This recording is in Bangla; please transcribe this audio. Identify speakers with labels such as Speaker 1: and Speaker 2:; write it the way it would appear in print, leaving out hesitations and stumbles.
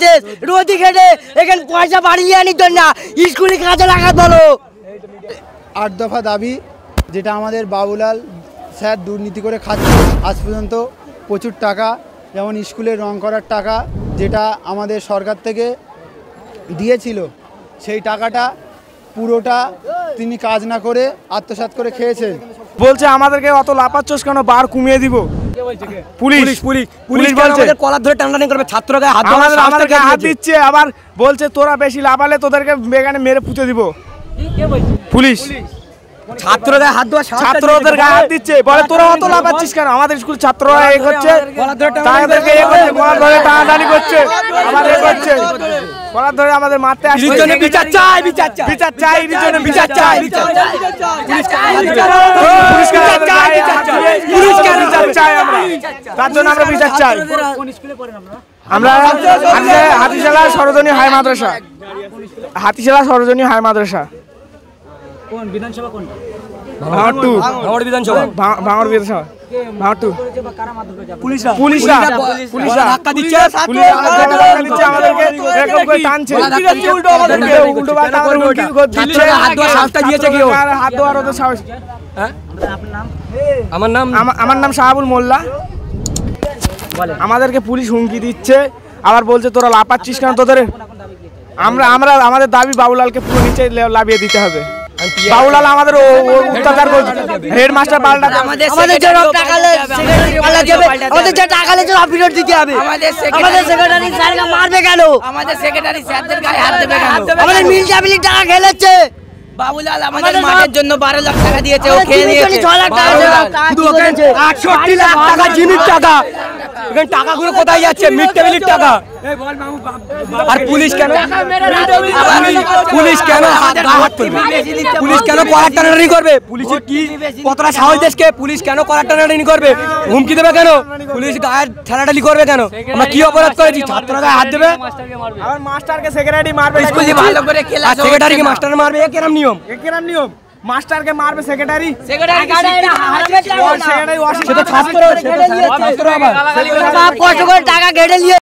Speaker 1: করছিস রোদি খেটে এখানে পয়সা বাড়িয়ে আনিস না স্কুলে কাজে লাগাত বলো।
Speaker 2: 8 দফা দাবি, যেটা আমাদের বাবুলাল স্যার দুর্নীতি করে খাচ্ছে আজ পর্যন্ত প্রচুর টাকা, যেমন স্কুলে রং করার টাকা যেটা আমাদের সরকার থেকে দিয়েছিল সেই টাকাটা পুরোটা তিনি কাজ না করে আত্মসাৎ করে খেয়েছেন।
Speaker 3: বলছে আমাদেরকে অত লাপাচ্ছস কেন, বার কমিয়ে দিব। পুলিশ পুলিশ পুলিশ বলছে
Speaker 1: কলার ধরে টানাটানি করবে, ছাত্ররা
Speaker 3: আমাদেরকে হাত দিচ্ছে, আবার বলছে তোরা বেশি লাফালে তোদেরকে বেগানে মেরে পুঁতে দিব। পুলিশ
Speaker 1: ছাত্রদের হাত দেওয়া,
Speaker 3: ছাত্রদের গায়ে হাত দিচ্ছে, বলে তোরা অত লাফাচ্ছিস কেন। আমাদের স্কুল ছাত্ররা এ করছে, তাদেরকে এ করছে, গলা ধরে টানাটানি করছে, আবার এ করছে, গলা ধরে আমাদের মারতে আসছে।
Speaker 1: বিচার চাই, বিচার চাই,
Speaker 3: বিচার চাই, বিচার চাই, তার জন্য আমরা বিচার চাই। আমরা হাতিশালা সরোজনী হাই মাদ্রাসা, হাতিশালা সরোজনী হাই মাদ্রাসা।
Speaker 4: কোন বিধানসভা কোন?
Speaker 3: ভাঙড় বিধানসভা, ভাঙড় বিধানসভা, ভাঙড়। পুলিশরা পুলিশরা পুলিশরা ধাক্কা দিচ্ছে, আমাদেরকে এরকম করে টানছে, উল্টো পাল্টা হাত দেওয়ার ওদের সাহস। আমার নাম শাহাবুল মোল্লা। আমাদেরকে পুলিশ হুমকি দিচ্ছে, আবার বলছে তোরা লাপাচ্ছিস কেন। তোদের আমাদের দাবি বাবুলালকে পুরো নিচে লাভিয়ে দিতে হবে। বাবুলাল আমাদের অত্যাচার করছে, হেডমাস্টার পাল্টা
Speaker 1: আমাদের যে টাকা লেগে অফিসার দিতে হবে। আমাদের সেক্রেটারি স্যারকে মারবে কেন? আমাদের সেক্রেটারি স্যারদের গায়ে হাত দেবে কেন? আমাদের মিলজাবিলি টাকা খেলেছে। বাবুলাল আমাদের মাঠের জন্য 12 লাখ টাকা দিয়েছে, ও খেয়ে নিয়েছে। 6 লাখ টাকা শুধু ওকে
Speaker 4: 68 লাখ টাকা জিমির টাকা। এখানে টাকাগুলো কোথায় যাচ্ছে? মিড টেবিলের টাকা। আর পুলিশ কেন, পুলিশ কেন পুলিশ কেন কলার টানাটানি করবে? পুলিশের কি কতটা সাহস দেশকে? পুলিশ কেন কলার টানাটানি করবে? হুমকি দেবে কেন? পুলিশ গায়ের ঠেলাঠালি করবে কেন? আমরা কি অপরাধ করেছি? ছাত্ররা গায়ে হাত দেবে,
Speaker 3: আবার মাস্টারকে সেক্রেটারি মারবে,
Speaker 1: স্কুলে ভালো করে খেলা,
Speaker 4: সেক্রেটারিকে মাস্টার মারবে, এ কেরাম নিয়ম?
Speaker 3: নিয়ম। মাস্টারকে মারবে সেক্রেটারি,
Speaker 1: কষ্ট করে টাকা কেটে নিয়ে